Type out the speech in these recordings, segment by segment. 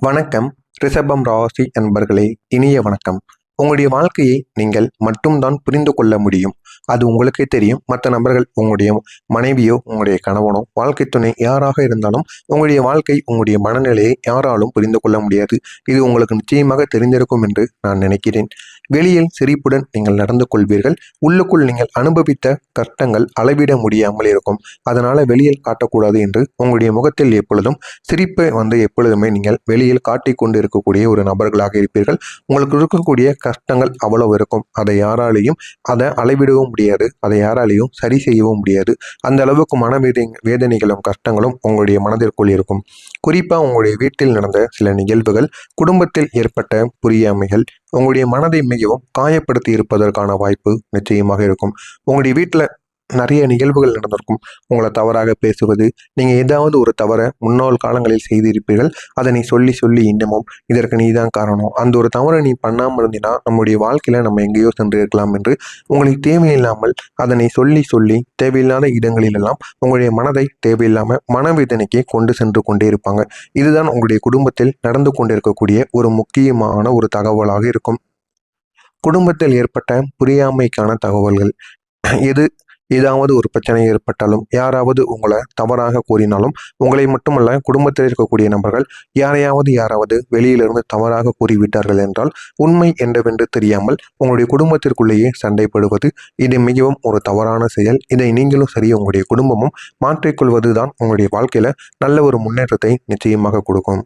வணக்கம். ரிஷபம் ராசி அன்பர்களே, இனிய வணக்கம். உங்களுடைய வாழ்க்கையை நீங்கள் மட்டும்தான் புரிந்து கொள்ள முடியும். அது உங்களுக்கே தெரியும். மற்ற நபர்கள், உங்களுடைய மனைவியோ, உங்களுடைய கணவனோ, வாழ்க்கை துணை யாராக இருந்தாலும் உங்களுடைய வாழ்க்கை, உங்களுடைய மனநிலையை யாராலும் புரிந்து கொள்ள முடியாது. இது உங்களுக்கு நிச்சயமாக தெரிந்திருக்கும் என்று நான் நினைக்கிறேன். வெளியில் சிரிப்புடன் நீங்கள் நடந்து கொள்வீர்கள். உள்ளுக்குள் நீங்கள் அனுபவித்த கஷ்டங்கள் அளவிட முடியாமல் இருக்கும். அதனால வெளியில் காட்டக்கூடாது என்று உங்களுடைய முகத்தில் எப்பொழுதும் சிரிப்பை எப்பொழுதுமே நீங்கள் வெளியில் காட்டிக் கொண்டு இருக்கக்கூடிய ஒரு நபர்களாக இருப்பீர்கள். உங்களுக்கு இருக்கக்கூடிய கஷ்டங்கள் அவ்வளவு இருக்கும். அதை அளவிடவும் முடியாது. அதை யாராலையும் சரி செய்யவும் முடியாது. அந்த அளவுக்கு வேதனைகளும் கஷ்டங்களும் உங்களுடைய மனதிற்குள் இருக்கும். குறிப்பா உங்களுடைய வீட்டில் நடந்த சில நிகழ்வுகள், குடும்பத்தில் ஏற்பட்ட புரியாமைகள் உங்களுடைய மனதை மிகவும் காயப்படுத்தி இருப்பதற்கான வாய்ப்பு நிச்சயமாக இருக்கும். உங்களுடைய வீட்டில் நிறைய நிகழ்வுகள் நடந்திருக்கும். உங்களை தவறாக பேசுவது, நீங்கள் ஏதாவது ஒரு தவறை முன்னாள் காலங்களில் செய்திருப்பீர்கள். அதனை சொல்லி சொல்லி இன்னமும் இதற்கு நீ தான் காரணம், அந்த ஒரு தவறை நீ பண்ணாமல் இருந்தினா நம்முடைய வாழ்க்கையில் நம்ம எங்கேயோ சென்று இருக்கலாம் என்று உங்களுக்கு தேவையில்லாமல் அதனை சொல்லி சொல்லி தேவையில்லாத இடங்களிலெல்லாம் உங்களுடைய மனதை தேவையில்லாமல் மனவேதனைக்கு கொண்டு சென்று கொண்டே இருப்பாங்க. இதுதான் உங்களுடைய குடும்பத்தில் நடந்து கொண்டிருக்கக்கூடிய ஒரு முக்கியமான ஒரு தகவலாக இருக்கும். குடும்பத்தில் ஏற்பட்ட புரியாமைக்கான தகவல்கள். எது ஏதாவது ஒரு பிரச்சனை ஏற்பட்டாலும், யாராவது உங்களை தவறாக கூறினாலும், உங்களை மட்டுமல்ல குடும்பத்தில் இருக்கக்கூடிய நபர்கள் யாராவது வெளியிலிருந்து தவறாக கூறிவிட்டார்கள் என்றால், உண்மை என்னவென்று தெரியாமல் உங்களுடைய குடும்பத்திற்குள்ளேயே சண்டைப்படுவது, இது மிகவும் ஒரு தவறான செயல். இதை நீங்களும் சரி, உங்களுடைய குடும்பமும் மாற்றிக்கொள்வது தான் உங்களுடைய வாழ்க்கையில நல்ல ஒரு முன்னேற்றத்தை நிச்சயமாக கொடுக்கும்.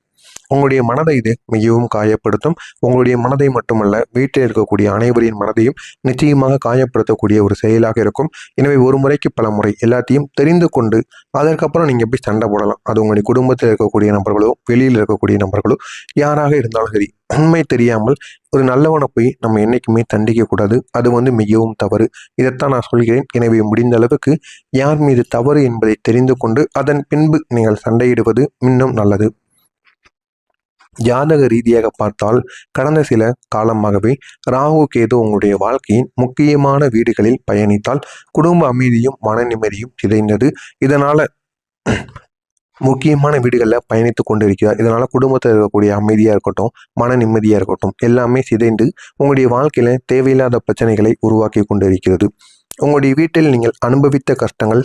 உங்களுடைய மனதை இது மிகவும் காயப்படுத்தும். உங்களுடைய மனதை மட்டுமல்ல, வீட்டில் இருக்கக்கூடிய அனைவரின் மனதையும் நிச்சயமாக காயப்படுத்தக்கூடிய ஒரு செயலாக இருக்கும். எனவே ஒரு முறைக்கு பல முறை எல்லாத்தையும் தெரிந்து கொண்டு அதற்கப்புறம் நீங்கள் போய் சண்டை போடலாம். அது உங்களுடைய குடும்பத்தில் இருக்கக்கூடிய நபர்களோ, வெளியில் இருக்கக்கூடிய நபர்களோ, யாராக இருந்தாலும் சரி. உண்மை தெரியாமல் ஒரு நல்லவனை போய் நம்ம என்னைக்குமே தண்டிக்க கூடாது. அது மிகவும் தவறு. இதைத்தான் நான் சொல்கிறேன். எனவே முடிந்த அளவுக்கு யார் மீது தவறு என்பதை தெரிந்து கொண்டு அதன் பின்பு நீங்கள் சண்டையிடுவது இன்னும் நல்லது. ஜாதக ரீதியாக பார்த்தால், கடந்த சில காலமாகவே ராகு கேது உங்களுடைய வாழ்க்கையின் முக்கியமான வீடுகளில் பயணித்தால் குடும்ப அமைதியும் மன நிம்மதியும் சிதைந்தது. இதனால முக்கியமான வீடுகளில் பயணித்து கொண்டு இருக்கிறார். இதனால குடும்பத்தில் இருக்கக்கூடிய அமைதியாக இருக்கட்டும், மன நிம்மதியாக இருக்கட்டும், எல்லாமே சிதைந்து உங்களுடைய வாழ்க்கையில தேவையில்லாத பிரச்சனைகளை உருவாக்கி கொண்டு இருக்கிறது. உங்களுடைய வீட்டில் நீங்கள் அனுபவித்த கஷ்டங்கள்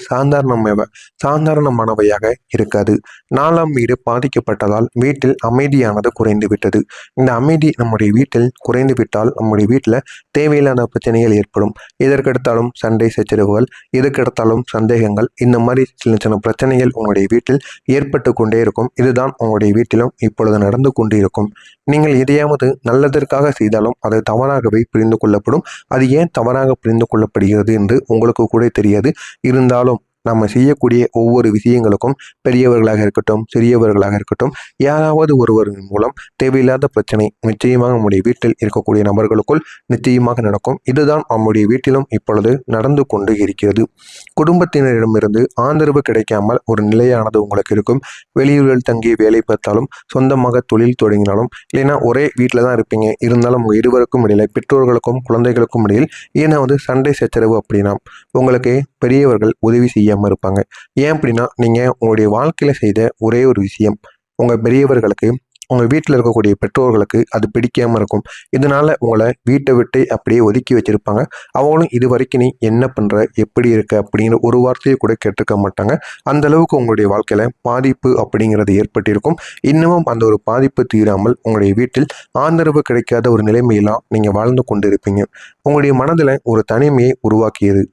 சாதாரணமானவையாக இருக்காது. 4ஆம் வீடு பாதிக்கப்பட்டதால் வீட்டில் அமைதியானது குறைந்து விட்டது. இந்த அமைதி நம்முடைய வீட்டில் குறைந்து விட்டால் நம்முடைய வீட்டில் தேவையில்லாத பிரச்சனைகள் ஏற்படும். எதற்கெடுத்தாலும் சண்டை சச்சரவுகள், எதற்கெடுத்தாலும் சந்தேகங்கள், இந்த மாதிரி சின்ன சின்ன பிரச்சனைகள் உங்களுடைய வீட்டில் ஏற்பட்டு கொண்டே இருக்கும். இதுதான் உங்களுடைய வீட்டிலும் இப்பொழுது நடந்து கொண்டு இருக்கும். நீங்கள் எதையாவது நல்லதற்காக செய்தாலும் அது தவறாகவே புரிந்து கொள்ளப்படும். அது ஏன் தவறாக புரிந்து கொள்ளப்படுகிறது என்று உங்களுக்கு கூட தெரியாது. இருந்தாலும் நம்ம செய்யக்கூடிய ஒவ்வொரு விஷயங்களுக்கும் பெரியவர்களாக இருக்கட்டும், சிறியவர்களாக இருக்கட்டும், யாராவது ஒருவரின் மூலம் தேவையில்லாத பிரச்சனை நிச்சயமாக நம்முடைய வீட்டில் இருக்கக்கூடிய நபர்களுக்குள் நிச்சயமாக நடக்கும். இதுதான் நம்முடைய வீட்டிலும் இப்பொழுது நடந்து கொண்டு இருக்கிறது. குடும்பத்தினரிடமிருந்து ஆதரவு கிடைக்காமல் ஒரு நிலையானது உங்களுக்கு இருக்கும். வெளியூரில் தங்கி வேலை பார்த்தாலும், சொந்தமாக தொழில் தொடங்கினாலும், இல்லைன்னா ஒரே வீட்டில் தான் இருப்பீங்க. இருந்தாலும் உங்கள் இருவருக்கும் இடையில, பெற்றோர்களுக்கும் குழந்தைகளுக்கும் இடையில் ஏதாவது சண்டை சச்சரவு அப்படின்னா உங்களுக்கு பெரியவர்கள் உதவி செய்யாமல் இருப்பாங்க. ஏன் அப்படின்னா, நீங்கள் உங்களுடைய வாழ்க்கையில் செய்த ஒரே ஒரு விஷயம் உங்கள் பெரியவர்களுக்கு, உங்கள் வீட்டில் இருக்கக்கூடிய பெற்றோர்களுக்கு அது பிடிக்காமல் இருக்கும். இதனால உங்களை வீட்டை விட்டு அப்படியே ஒதுக்கி வச்சிருப்பாங்க. அவங்களும் இது வரைக்கும் நீ என்ன பண்ணுற, எப்படி இருக்க அப்படிங்கிற ஒரு வார்த்தையை கூட கேட்டிருக்க மாட்டாங்க. அந்த அளவுக்கு உங்களுடைய வாழ்க்கையில் பாதிப்பு அப்படிங்கிறது ஏற்பட்டிருக்கும். இன்னமும் அந்த ஒரு பாதிப்பு தீராமல் உங்களுடைய வீட்டில் ஆதரவு கிடைக்காத ஒரு நிலைமையெல்லாம் நீங்கள் வாழ்ந்து கொண்டு இருப்பீங்க. உங்களுடைய மனதில் ஒரு தனிமையை உருவாக்கியது.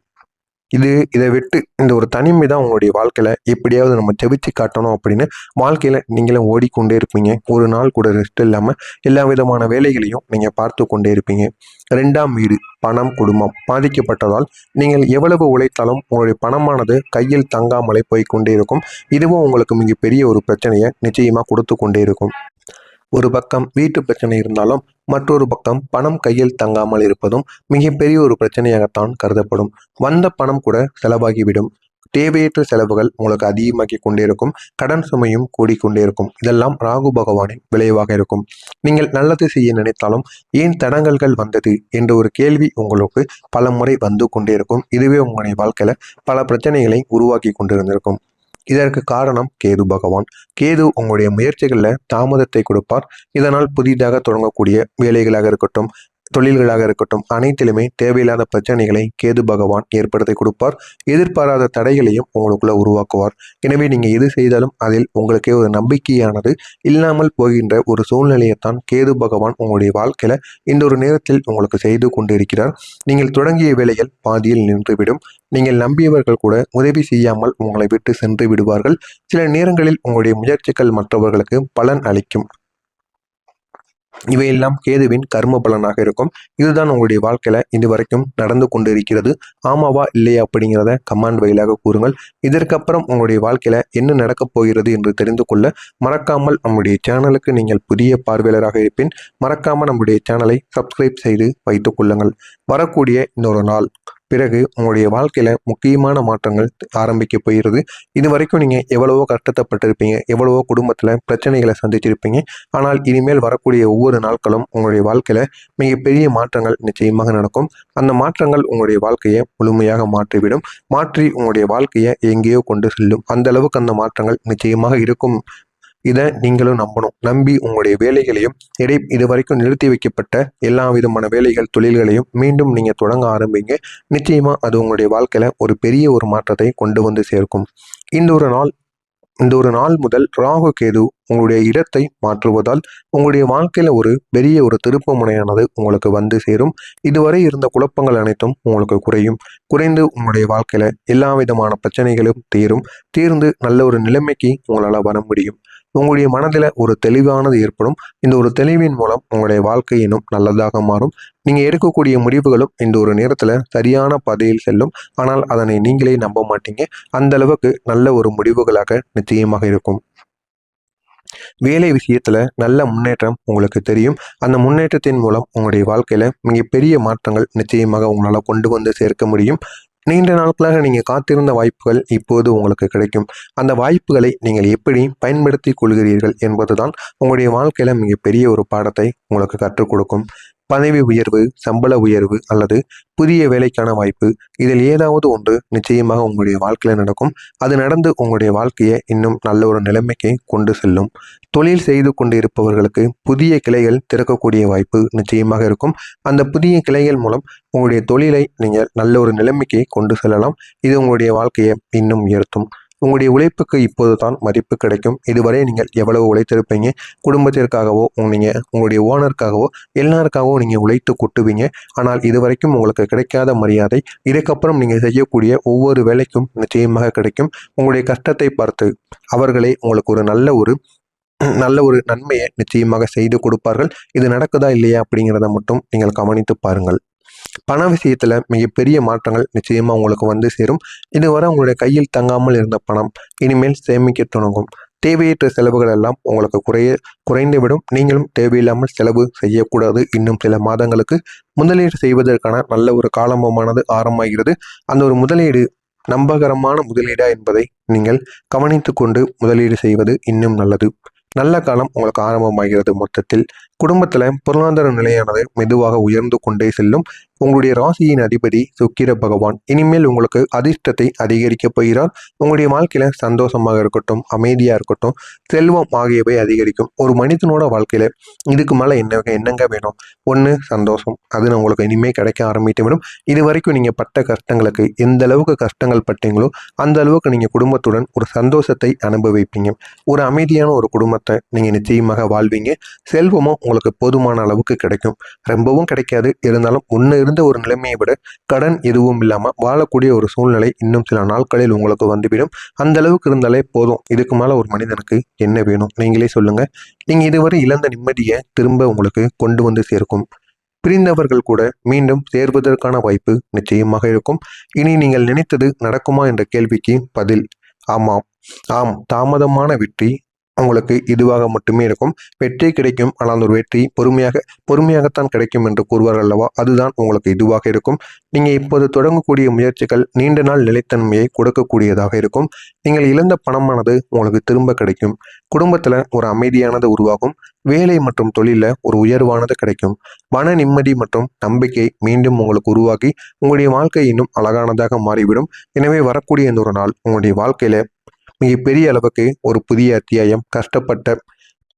இதை விட்டு இந்த ஒரு தனிமை தான் உங்களுடைய வாழ்க்கையில் எப்படியாவது நம்ம ஜெபிச்சு காட்டணும் அப்படின்னு வாழ்க்கையில் நீங்களும் ஓடிக்கொண்டே இருப்பீங்க. ஒரு நாள் கூட ரெஸ்ட் இல்லாமல் எல்லா விதமான வேலைகளையும் நீங்கள் பார்த்து கொண்டே இருப்பீங்க. 2ஆம் வீடு பணம், குடும்பம் பாதிக்கப்பட்டதால் நீங்கள் எவ்வளவு உழைத்தாலும் உங்களுடைய பணமானது கையில் தங்காமலே போய்கொண்டே இருக்கும். இதுவும் உங்களுக்கு மிகப்பெரிய ஒரு பிரச்சனையை நிச்சயமாக கொடுத்து கொண்டே இருக்கும். ஒரு பக்கம் வீட்டு பிரச்சனை இருந்தாலும் மற்றொரு பக்கம் பணம் கையில் தங்காமல் இருப்பதும் மிகப்பெரிய ஒரு பிரச்சனையாகத்தான் கருதப்படும். வந்த பணம் கூட செலவாகிவிடும். தேவையற்ற செலவுகள் உங்களுக்கு அதிகமாகி கொண்டே இருக்கும். கடன் சுமையும் கூடிக்கொண்டே இருக்கும். இதெல்லாம் ராகு பகவானின் விளைவாக இருக்கும். நீங்கள் நல்லது செய்ய நினைத்தாலும் ஏன் தடங்கல்கள் வந்தது என்ற ஒரு கேள்வி உங்களுக்கு பல முறை வந்து கொண்டே இருக்கும். இதுவே உங்களுடைய வாழ்க்கையில பல பிரச்சனைகளை உருவாக்கி கொண்டிருந்திருக்கும். இதற்கு காரணம் கேது பகவான். கேது உங்களுடைய முயற்சிகளில் தாமதத்தை கொடுப்பார். இதனால் புதிதாக தொடங்கக்கூடிய வேலைகளாக இருக்கட்டும், தொழில்களாக இருக்கட்டும், அனைத்திலுமே தேவையில்லாத பிரச்சனைகளை கேது பகவான் ஏற்படுத்தி கொடுப்பார். எதிர்பாராத தடைகளையும் உங்களுக்குள்ள உருவாக்குவார். எனவே நீங்க எது செய்தாலும் அதில் உங்களுக்கே ஒரு நம்பிக்கையானது இல்லாமல் போகின்ற ஒரு சூழ்நிலையைத்தான் கேது பகவான் உங்களுடைய வாழ்க்கையில இந்த ஒரு நேரத்தில் உங்களுக்கு செய்து கொண்டு இருக்கிறார். நீங்கள் தொடங்கிய வேலைகள் பாதியில் நின்றுவிடும். நீங்கள் நம்பியவர்கள் கூட உதவி செய்யாமல் உங்களை விட்டு சென்று விடுவார்கள். சில நேரங்களில் உங்களுடைய முயற்சிகள் மற்றவர்களுக்கு பலன் அளிக்கும். இவையெல்லாம் கேதுவின் கர்ம பலனாக இருக்கும். இதுதான் உங்களுடைய வாழ்க்கையில இதுவரைக்கும் நடந்து கொண்டு இருக்கிறது. ஆமாவா இல்லையா அப்படிங்கிறத கமெண்ட் வாயிலாக கூறுங்கள். இதற்கப்புறம் உங்களுடைய வாழ்க்கையில என்ன நடக்கப் போகிறது என்று தெரிந்து கொள்ள மறக்காமல் நம்முடைய சேனலுக்கு நீங்கள் புதிய பார்வையாளராக இருப்பின் மறக்காமல் நம்முடைய சேனலை சப்ஸ்கிரைப் செய்து வைத்துக் கொள்ளுங்கள். வரக்கூடிய இன்னொரு நாள் பிறகு உங்களுடைய வாழ்க்கையில முக்கியமான மாற்றங்கள் ஆரம்பிக்க போகிறது. இது வரைக்கும் நீங்க எவ்வளவோ கஷ்டப்பட்டிருப்பீங்க, எவ்வளவோ குடும்பத்துல பிரச்சனைகளை சந்திச்சிருப்பீங்க. ஆனால் இனிமேல் வரக்கூடிய ஒவ்வொரு நாட்களும் உங்களுடைய வாழ்க்கையில மிகப்பெரிய மாற்றங்கள் நிச்சயமாக நடக்கும். அந்த மாற்றங்கள் உங்களுடைய வாழ்க்கையை முழுமையாக மாற்றிவிடும். மாற்றி உங்களுடைய வாழ்க்கையை எங்கேயோ கொண்டு செல்லும். அந்த அளவுக்கு அந்த மாற்றங்கள் நிச்சயமாக இருக்கும். இதை நீங்களும் நம்பணும். நம்பி உங்களுடைய வேலைகளையும் இது வரைக்கும் நிறுத்தி வைக்கப்பட்ட எல்லா விதமான வேலைகள் தொழில்களையும் மீண்டும் நீங்க தொடங்க ஆரம்பிங்க. நிச்சயமா அது உங்களுடைய வாழ்க்கையில ஒரு பெரிய ஒரு மாற்றத்தை கொண்டு வந்து சேர்க்கும். இந்த ஒரு நாள் முதல் ராகு கேது உங்களுடைய இடத்தை மாற்றுவதால் உங்களுடைய வாழ்க்கையில ஒரு பெரிய ஒரு திருப்பு முனையானது உங்களுக்கு வந்து சேரும். இதுவரை இருந்த குழப்பங்கள் அனைத்தும் உங்களுக்கு குறையும். குறைந்து உங்களுடைய வாழ்க்கையில எல்லா விதமான பிரச்சனைகளும் தீர்ந்து நல்ல ஒரு நிலைமைக்கு உங்களால வர முடியும். உங்களுடைய மனதில் ஒரு தெளிவானது ஏற்படும். இந்த ஒரு தெளிவின் மூலம் உங்களுடைய வாழ்க்கை இன்னும் நல்லதாக மாறும். நீங்க எடுக்கக்கூடிய முடிவுகளும் இந்த ஒரு நேரத்துல சரியான பாதையில் செல்லும். ஆனால் அதனை நீங்களே நம்ப மாட்டீங்க. அந்த அளவுக்கு நல்ல ஒரு முடிவுகளாக நிச்சயமாக இருக்கும். வேலை விஷயத்துல நல்ல முன்னேற்றம் உங்களுக்கு தெரியும். அந்த முன்னேற்றத்தின் மூலம் உங்களுடைய வாழ்க்கையில மிகப்பெரிய மாற்றங்கள் நிச்சயமாக உங்களால கொண்டு வந்து சேர்க்க முடியும். நீண்ட நாட்களாக நீங்கள் காத்திருந்த வாய்ப்புகள் இப்போது உங்களுக்கு கிடைக்கும். அந்த வாய்ப்புகளை நீங்கள் எப்படி பயன்படுத்தி கொள்கிறீர்கள் என்பதுதான் உங்களுடைய வாழ்க்கையில மிகப்பெரிய ஒரு பாடத்தை உங்களுக்கு கற்றுக் கொடுக்கும். பதவி உயர்வு, சம்பள உயர்வு அல்லது புதிய வேலைக்கான வாய்ப்பு, இதில் ஏதாவது ஒன்று நிச்சயமாக உங்களுடைய வாழ்க்கையில நடக்கும். அது நடந்து உங்களுடைய வாழ்க்கையை இன்னும் நல்ல ஒரு நிலைமைக்கு கொண்டு செல்லும். தொழில் செய்து கொண்டு இருப்பவர்களுக்கு புதிய கிளைகள் திறக்கக்கூடிய வாய்ப்பு நிச்சயமாக இருக்கும். அந்த புதிய கிளைகள் மூலம் உங்களுடைய தொழிலை நீங்கள் நல்ல ஒரு நிலைமைக்கு கொண்டு செல்லலாம். இது உங்களுடைய வாழ்க்கையை இன்னும் உயர்த்தும். உங்களுடைய உழைப்புக்கு இப்போது தான் மதிப்பு கிடைக்கும். இதுவரை நீங்கள் எவ்வளவு உழைத்திருப்பீங்க, குடும்பத்திற்காகவோ உங்களுடைய ஓனருக்காகவோ எல்லாருக்காகவோ நீங்கள் உழைத்து கொட்டுவீங்க. ஆனால் இதுவரைக்கும் உங்களுக்கு கிடைக்காத மரியாதை இதுக்கப்புறம் நீங்கள் செய்யக்கூடிய ஒவ்வொரு வேலைக்கும் நிச்சயமாக கிடைக்கும். உங்களுடைய கஷ்டத்தை பார்த்து அவர்களே உங்களுக்கு ஒரு நல்ல ஒரு நன்மையை நிச்சயமாக செய்து கொடுப்பார்கள். இது நடக்குதா இல்லையா அப்படிங்கிறத மட்டும் நீங்கள் கவனித்து பாருங்கள். பண விஷயத்துல மிகப்பெரிய மாற்றங்கள் நிச்சயமா உங்களுக்கு வந்து சேரும். இதுவரை உங்களுடைய கையில் தங்காமல் இருந்த பணம் இனிமேல் சேமிக்க தொடங்கும். தேவையற்ற செலவுகள் எல்லாம் உங்களுக்கு குறைந்துவிடும். நீங்களும் தேவையில்லாமல் செலவு செய்யக்கூடாது. இன்னும் சில மாதங்களுக்கு முதலீடு செய்வதற்கான நல்ல ஒரு காலமானது ஆரம்பமாகிறது. அந்த ஒரு முதலீடு நம்பகரமான முதலீடா என்பதை நீங்கள் கவனித்து கொண்டு முதலீடு செய்வது இன்னும் நல்லது. நல்ல காலம் உங்களுக்கு ஆரம்பமாகிறது. மொத்தத்தில் குடும்பத்துல பொருளாதார நிலையானது மெதுவாக உயர்ந்து கொண்டே செல்லும். உங்களுடைய ராசியின் அதிபதி சுக்கிர பகவான் இனிமேல் உங்களுக்கு அதிர்ஷ்டத்தை அதிகரிக்க போகிறார். உங்களுடைய வாழ்க்கையில சந்தோஷமாக இருக்கட்டும், அமைதியா இருக்கட்டும், செல்வம் ஆகியவை அதிகரிக்கும். ஒரு மனிதனோட வாழ்க்கையில இதுக்கு மேல என்னங்க வேணும்? ஒண்ணு சந்தோஷம், அது உங்களுக்கு இனிமே கிடைக்க ஆரம்பித்து விடும். இது வரைக்கும் நீங்க பட்ட கஷ்டங்களுக்கு எந்த அளவுக்கு கஷ்டங்கள் பட்டீங்களோ அந்த அளவுக்கு நீங்க குடும்பத்துடன் ஒரு சந்தோஷத்தை அனுபவிப்பீங்க. ஒரு அமைதியான ஒரு குடும்பத்தை நீங்க நிச்சயமாக வாழ்வீங்க. செல்வமும் உங்களுக்கு போதுமான அளவுக்கு கிடைக்கும். ரொம்பவும் கிடைக்காது, இருந்தாலும் இருந்த ஒரு நிலைமையை விட கடன் எதுவும் இல்லாம வாழக்கூடிய ஒரு சூழ்நிலை இன்னும் சில நாட்களில் உங்களுக்கு வந்துவிடும். அந்த அளவுக்கு இருந்தாலே போதும். இதுக்கு மேல ஒரு மனிதனுக்கு என்ன வேணும்? நீங்களே சொல்லுங்க. நீங்க இதுவரை இழந்த நிம்மதியை திரும்ப உங்களுக்கு கொண்டு வந்து சேர்க்கும். பிரிந்தவர்கள் கூட மீண்டும் சேர்வதற்கான வாய்ப்பு நிச்சயமாக இருக்கும். இனி நீங்கள் நினைத்தது நடக்குமா என்ற கேள்விக்கு பதில் ஆம். தாமதமான வெற்றி உங்களுக்கு இதுவாக மட்டுமே இருக்கும். வெற்றி கிடைக்கும், ஆனால் அந்த ஒரு வெற்றி பொறுமையாகத்தான் கிடைக்கும் என்று கூறுவார்கள் அல்லவா? அதுதான் உங்களுக்கு இதுவாக இருக்கும். நீங்க இப்போது தொடங்கக்கூடிய முயற்சிகள் நீண்ட நாள் நிலைத்தன்மையை கொடுக்கக்கூடியதாக இருக்கும். நீங்கள் இழந்த பணமானது உங்களுக்கு திரும்ப கிடைக்கும். குடும்பத்துல ஒரு அமைதியானது உருவாகும். வேலை மற்றும் தொழில ஒரு உயர்வானது கிடைக்கும். மன நிம்மதி மற்றும் நம்பிக்கை மீண்டும் உங்களுக்கு உருவாகி உங்களுடைய வாழ்க்கை இன்னும் அழகானதாக மாறிவிடும். எனவே வரக்கூடிய இந்த ஒரு நாள் உங்களுடைய வாழ்க்கையில மிகப்பெரிய அளவுக்கு ஒரு புதிய அத்தியாயம். கஷ்டப்பட்ட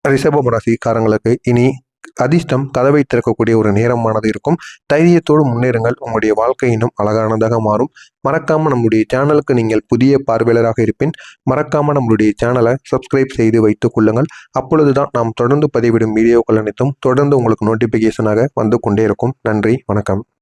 ரிஷபம் ராசிக்காரங்களுக்கு இனி அதிர்ஷ்டம் கதவை திறக்கக்கூடிய ஒரு நேரமானது இருக்கும். தைரியத்தோடு முன்னேறுங்கள். உங்களுடைய வாழ்க்கை இன்னும் அழகானதாக மாறும். மறக்காம நம்முடைய சேனலுக்கு நீங்கள் புதிய பார்வையாளராக இருப்பின் மறக்காம நம்மளுடைய சேனலை சப்ஸ்கிரைப் செய்து வைத்துக் கொள்ளுங்கள். அப்பொழுதுதான் நாம் தொடர்ந்து பதிவிடும் வீடியோக்கள் அனைத்தும் தொடர்ந்து உங்களுக்கு நோட்டிபிகேஷனாக வந்து கொண்டே இருக்கும். நன்றி, வணக்கம்.